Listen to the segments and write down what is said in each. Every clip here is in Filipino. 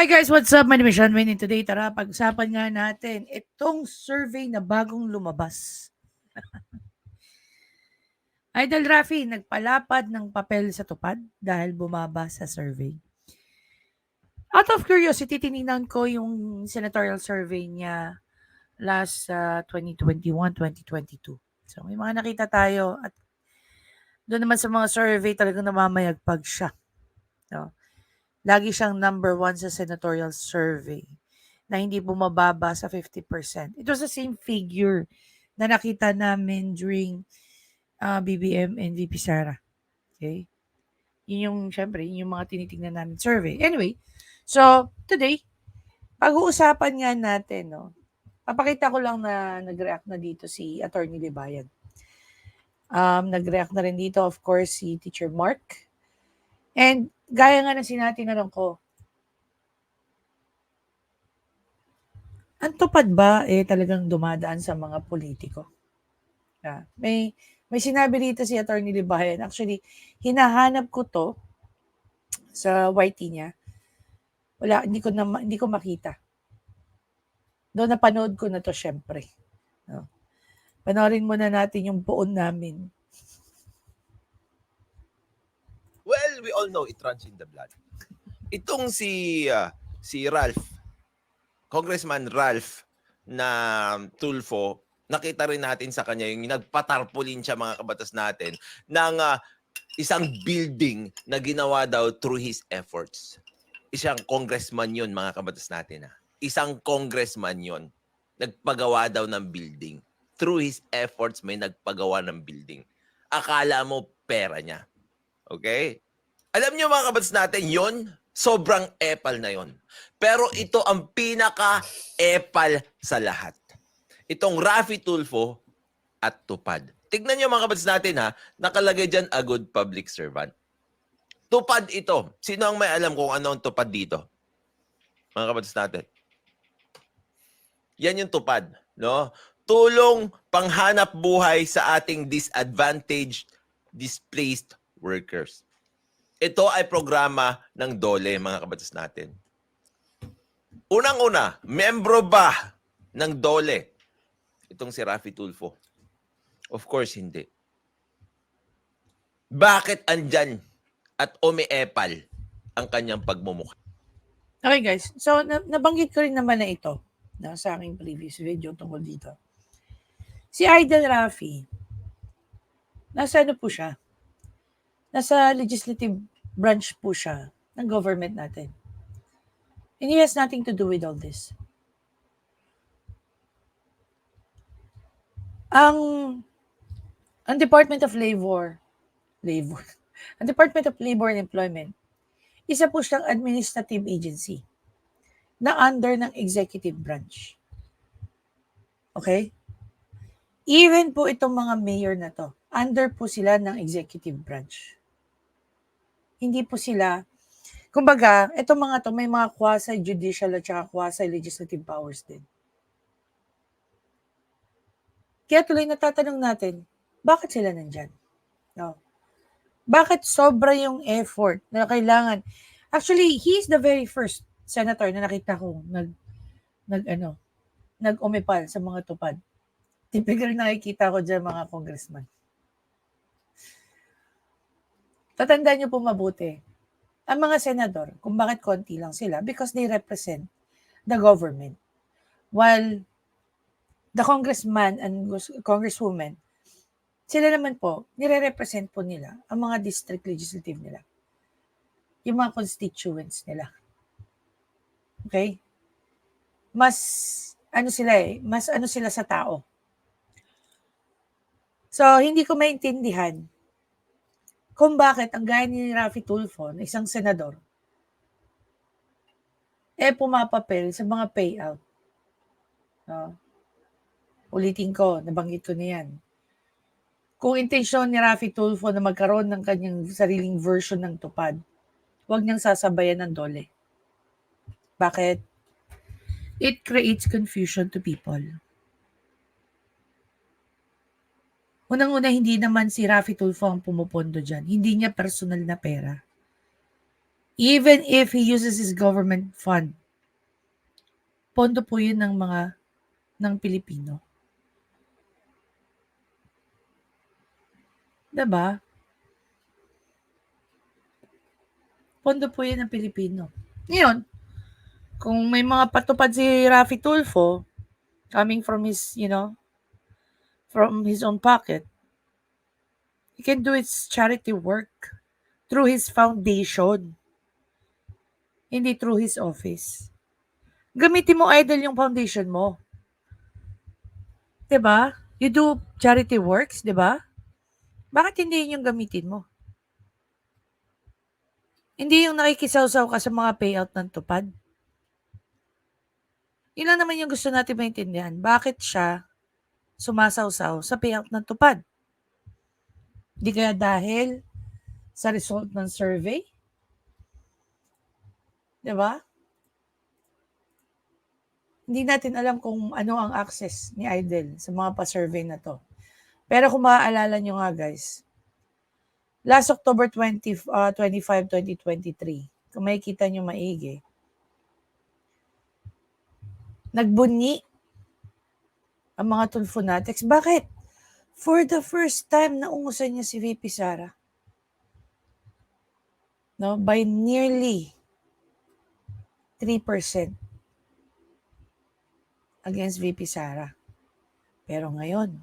Hi guys, what's up? My name is Sean Wayne and today tara pag-usapan nga natin itong survey na bagong lumabas. Idol Rafi, nagpalapad ng papel sa tupad dahil bumaba sa survey. Out of curiosity, tinignan ko yung senatorial survey niya last 2021-2022. So may mga nakita tayo at doon naman sa mga survey talagang namamayagpag siya. No? Lagi siyang number 1 sa senatorial survey na hindi bumababa sa 50%. It was the same figure na nakita namin during BBM and VP Sara. Okay? Yun yung, syempre, yun yung mga tinitingnan namin survey. Anyway, so, today, pag-uusapan nga natin, no, papakita ko lang na nag-react na dito si Attorney Libayan. Nag-react na rin dito, of course, si Teacher Mark. And, gaya nga na tinatanong ko, ang tupad ba talagang dumadaan sa mga politiko? May sinabi dito si Attorney Libayan. Actually, hinahanap ko to sa YT niya. Wala, hindi ko makita. Doon napanood ko na to syempre. No? Panoorin muna natin yung buon namin. Well, we all know it runs in the blood. Itong si Ralph, Congressman Ralph na Tulfo, nakita rin natin sa kanya yung nagpatarpulin siya mga kabatas natin ng isang building na ginawa daw through his efforts. Isang congressman yun mga kabatas natin. Isang congressman yun. Nagpagawa daw ng building. Through his efforts may nagpagawa ng building. Akala mo pera niya. Okay? Alam niyo mga kabatas natin, yon sobrang epal na yon. Pero ito ang pinaka-epal sa lahat. Itong Raffy Tulfo at Tupad. Tignan niyo mga kabatas natin nakalagay dyan a good public servant. Tupad ito. Sino ang may alam kung ano ang tupad dito? Mga kabatas natin. Yan yung tupad, no? Tulong panghanap buhay sa ating disadvantaged, displaced workers. Ito ay programa ng DOLE, mga kabatas natin. Unang-una, membro ba ng DOLE itong si Raffy Tulfo? Of course, hindi. Bakit andyan at umiepal ang kanyang pagmumukha? Okay guys, so nabanggit ko rin naman na ito sa aking previous video tungkol dito. Si Idol Rafi, nasa ano po siya? Nasa legislative branch po siya ng government natin. And he has nothing to do with all this. Ang Department of Labor, ang Department of Labor and Employment, isa po siyang administrative agency na under ng executive branch. Okay? Even po itong mga mayor na to, under po sila ng executive branch. Hindi po sila, kumbaga, itong mga to may mga quasi-judicial at saka quasi-legislative powers din. Kaya tuloy natatanong natin, bakit sila nandyan? No. Bakit sobra yung effort na kailangan? Actually, he is the very first senator na nakita ko nag-umipal sa mga tupad. Typical nakikita ko dyan mga congressman. Tatandaan niyo po mabuti, ang mga senador, kung bakit konti lang sila, because they represent the government. While the congressman and congresswoman, sila naman po, nire-represent po nila ang mga district legislative nila. Yung mga constituents nila. Okay? Mas ano sila sa tao. So, hindi ko maintindihan kung bakit ang gaya ni Raffy Tulfo, na isang senador, pumapapel sa mga payout. No? Ulitin ko, nabanggit ko na yan. Kung intensyon ni Raffy Tulfo na magkaroon ng kanyang sariling version ng tupad, huwag niyang sasabayan ng DOLE. Bakit? It creates confusion to people. Unang-una, hindi naman si Raffy Tulfo ang pumupondo dyan. Hindi niya personal na pera. Even if he uses his government fund, pondo po yun ng Pilipino. Diba? Pondo po yun ng Pilipino. Ngayon, kung may mga patupad si Raffy Tulfo, coming from his, from his own pocket, he can do his charity work through his foundation, hindi through his office. Gamitin mo, idol, yung foundation mo. 'Di ba? You do charity works, 'di ba? Bakit hindi yun yung gamitin mo? Hindi yung nakikisaw-saw ka sa mga payout ng tupad. Yun lang naman yung gusto natin maintindihan. Bakit siya sumasaw-saw sa payout ng tupad? Di kaya dahil sa result ng survey? 'Di ba? Hindi natin alam kung ano ang access ni Idol sa mga pa-survey na to. Pero kung maaalala nyo nga guys, last October 25, 2023, kung makikita nyo maigi, nagbunyi ang mga Tulfonatics. Bakit? For the first time, naungusan niya si VP Sara. No? By nearly 3% against VP Sara. Pero ngayon,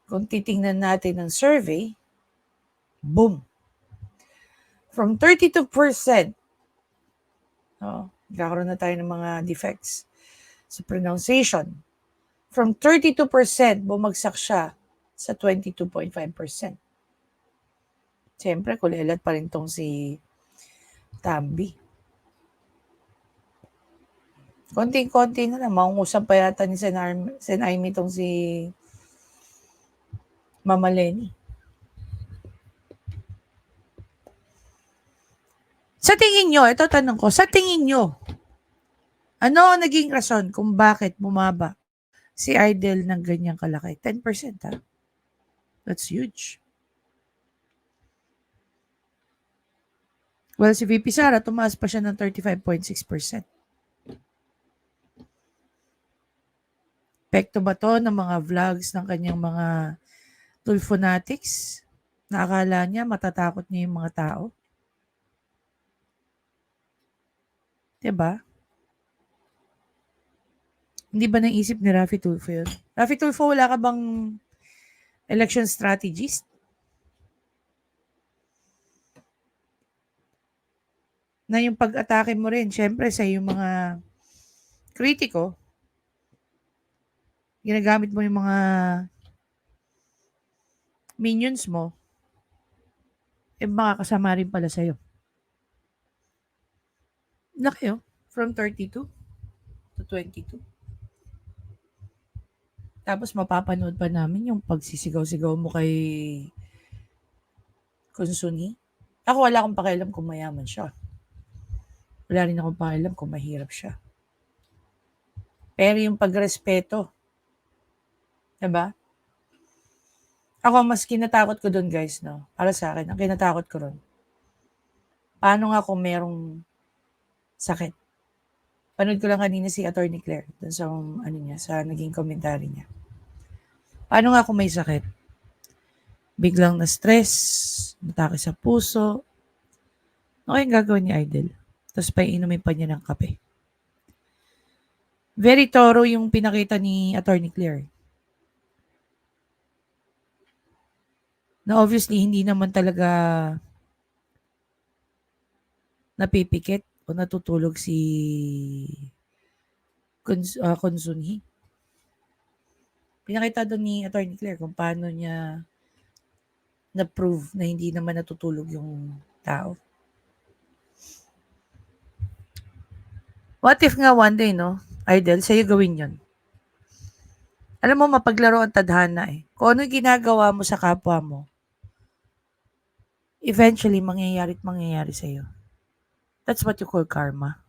kung titingnan natin ang survey, boom! From 32%, nagkakaroon na tayo ng mga defects sa pronunciation. From 32%, bumagsak siya sa 22.5%. Siyempre, kulelat pa rin tong si Tambi. Konting-konti na lang. Maungusap pa yata ni Sen Aimee tong si Mama Lenny. Sa tingin nyo, ito tanong ko, sa tingin nyo, ano ang naging rason kung bakit bumaba si Idol ng ganyang kalaki? 10%, ha? That's huge. Well, si VP Sara, tumaas pa siya ng 35.6%. Epekto ba to ng mga vlogs ng kanyang mga Tulfonatics? Na akala niya matatakot niya yung mga tao? Diba? Hindi ba naisip ni Raffy Tulfo yun? Raffy Tulfo, wala ka bang election strategist? Na yung pag-atake mo rin, syempre sa yung mga kritiko, ginagamit mo yung mga minions mo, makakasama rin pala sa'yo. Laki, from 32 to 22. Tapos mapapanood pa namin yung pagsisigaw-sigaw mo kay Consuni. Ako wala akong pakialam kung mayaman siya. Wala rin akong pakialam kung mahirap siya. Pero yung pagrespeto, diba? Ako, mas kinatakot ko dun, guys, no? Para sa akin, ang kinatakot ko ron. Paano nga kung merong sakit? Panood ko lang kanina si Attorney Claire dun sa, sa naging commentary niya. Paano nga kung may sakit? Biglang na-stress, natake sa puso. Ano kayang gagawin ni Idol? Tapos paiinumin pa niya ng kape. Very thorough yung pinakita ni Attorney Claire. Na obviously, hindi naman talaga napipikit o natutulog si Consunhi. Pinakita doon ni Attorney Claire kung paano niya na-prove na hindi naman natutulog yung tao. What if nga one day, no? Idol, sa'yo gawin yun. Alam mo, mapaglaro ang tadhana eh. Kung ano ginagawa mo sa kapwa mo, eventually, mangyayari at mangyayari sa'yo. That's what you call karma.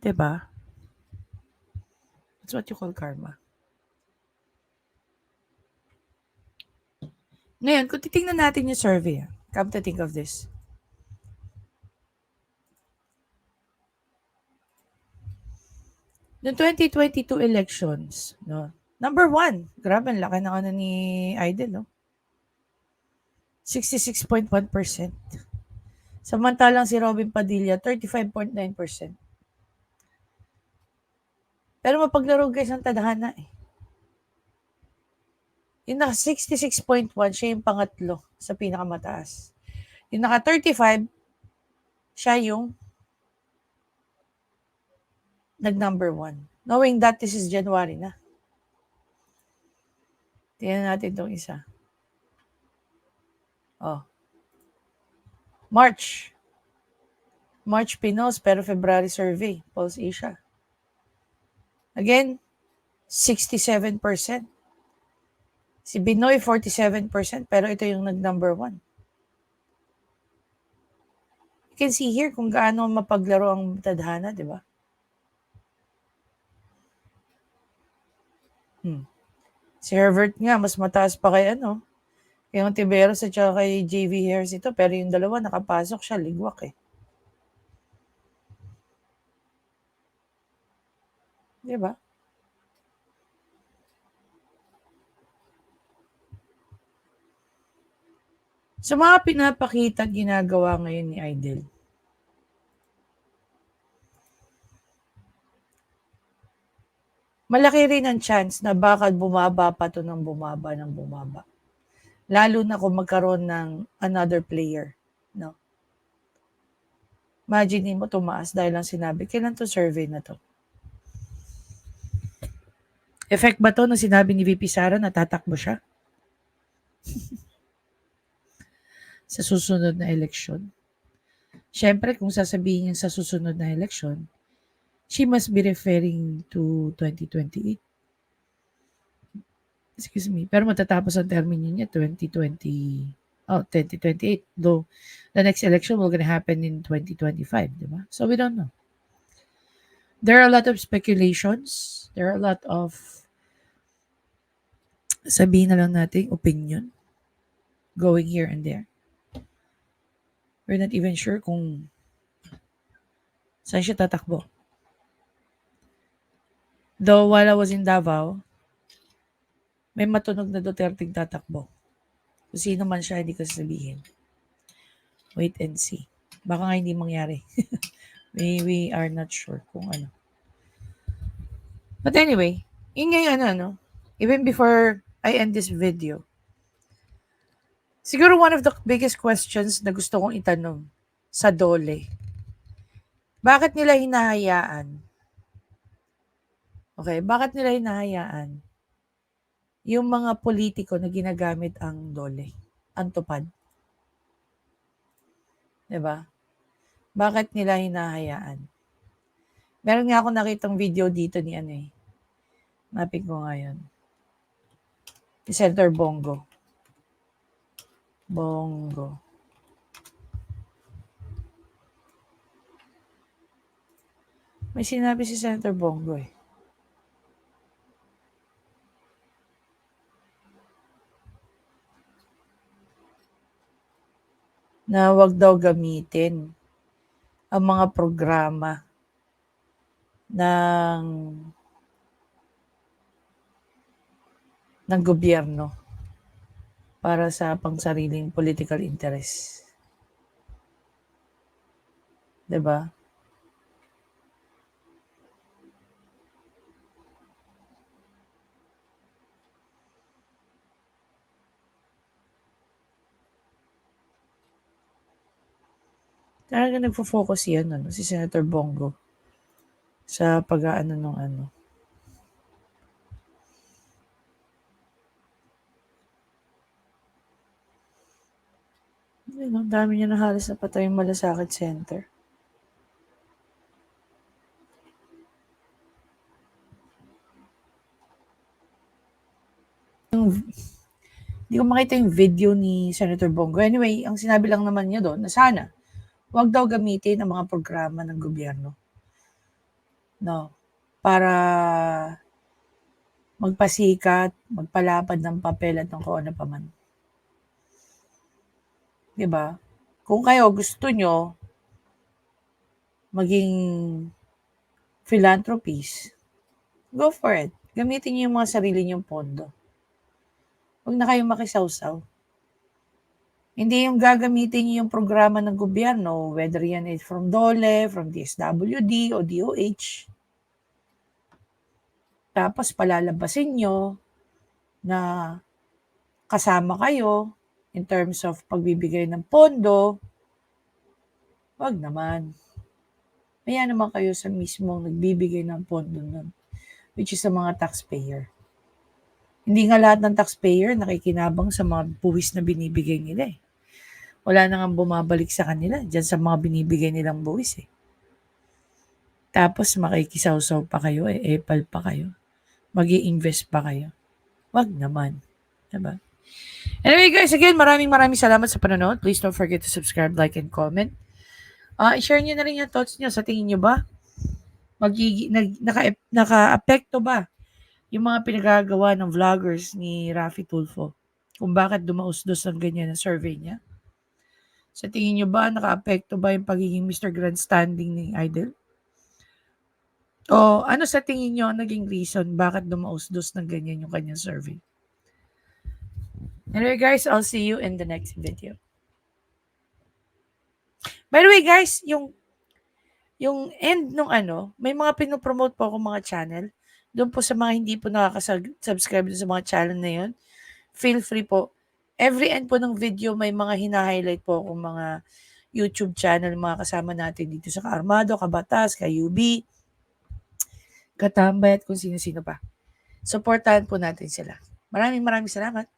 Diba? That's what you call karma. Ngayon, kung titingnan natin yung survey, come to think of this. Noong 2022 elections, no? Number 1, grabe, ang laki na ni Idol, no? 66.1%. Samantalang si Robin Padilla, 35.9%. Pero mapaglaro guys ang tadhana eh. Yung naka 66.1, siya yung pangatlo sa pinakamataas. Yung naka 35, siya yung nag-number 1. Knowing that this is January na. Tingnan natin itong isa. Oh. March Pinos, pero February survey, Pulse Asia. Again, 67%. Si Binoy, 47%, pero ito yung nag-number 1. You can see here kung gaano mapaglaro ang tadhana, di ba? Si Herbert nga, mas mataas pa kay kay Ontiveros at saka kay JV Harris ito, pero yung dalawa nakapasok siya, ligwak eh. Di ba? Sa mga pinapakita ginagawa ngayon ni Idol, malaki rin ang chance na baka bumaba pa to ng bumaba. Lalo na kung magkaroon ng another player. No? Imagine mo tumaas dahil lang sinabi, kailan to survey na to? Effect ba to nung sinabi ni VP Sara na tatakbo siya? Sa susunod na eleksyon? Siyempre, kung sasabihin niya sa susunod na eleksyon, she must be referring to 2028. Excuse me. Pero matatapos ang termino niya 2028. Though the next election will gonna happen in 2025, di ba? So we don't know. There are a lot of speculations. There are a lot of, sabihin na lang natin, opinion going here and there. We're not even sure kung saan siya tatakbo. Though while I was in Davao, may matunog na Duterte tatakbo. Kung sino man siya, hindi ko sasabihin. Wait and see. Baka nga hindi mangyari. we are not sure kung ano. But anyway, yun ngayon even before I end this video, siguro one of the biggest questions na gusto kong itanong sa DOLE, bakit nila hinahayaan? Okay, bakit nila hinahayaan yung mga politiko na ginagamit ang DOLE, ang tupad? Diba? Bakit nila hinahayaan? Meron nga ako nakitang video dito ni napin ko ngayon. Si Senator Bongo. May sinabi si Senator Bongo eh. Na wag daw gamitin ang mga programa ng gobyerno para sa pangsariling political interest. Diba? Talaga nagfo-focus yan, si Senator Bongo sa pag-aano ng Ang dami niya na halos napatay yung Malasakit Center. Hindi ko makita yung video ni Senator Bongo. Anyway, ang sinabi lang naman niya doon na sana wag daw gamitin ang mga programa ng gobyerno. No. Para magpasikat, magpalapad ng papel at ng kung ano pa man. 'Di ba? Kung kayo gusto nyo maging philanthropist, go for it. Gamitin niyo yung mga sarili niyong pondo. Huwag na kayong makisawsaw. Hindi yung gagamitin niyo yung programa ng gobyerno, whether yan is from DOLE, from DSWD o DOH. Tapos palalabasin nyo na kasama kayo in terms of pagbibigay ng pondo. Wag naman. Kaya naman kayo sa mismong nagbibigay ng pondo nun, which is sa mga taxpayer. Hindi nga lahat ng taxpayer nakikinabang sa mga buwis na binibigay nila eh. Wala na nga bumabalik sa kanila dyan sa mga binibigay nilang buwis eh. Tapos makikisawsaw pa kayo, epal pa kayo. Mag-i-invest pa kayo. Wag naman. Diba? Anyway guys, again, maraming salamat sa panonood. Please don't forget to subscribe, like, and comment. I-share nyo na rin yung thoughts nyo. Sa tingin nyo ba? Naka-apekto ba yung mga pinagagawa ng vloggers ni Raffy Tulfo? Kung bakit dumausdos ng ganyan na survey niya? Sa tingin nyo ba, naka-apekto ba yung pagiging Mr. Grandstanding ni Idol? O ano sa tingin nyo naging reason bakit dumausdos ng ganyan yung kanyang survey? Anyway guys, I'll see you in the next video. By the way guys, yung end nung may mga pinopromote po akong mga channel. Doon po sa mga hindi po nakaka-subscribe sa mga channel na yun, feel free po. Every end po ng video, may mga hina-highlight po akong mga YouTube channel, mga kasama natin dito sa Kaarmado, Kabatas, Kayubi, Katambay, at kung sino-sino pa. Supportahan po natin sila. Maraming salamat.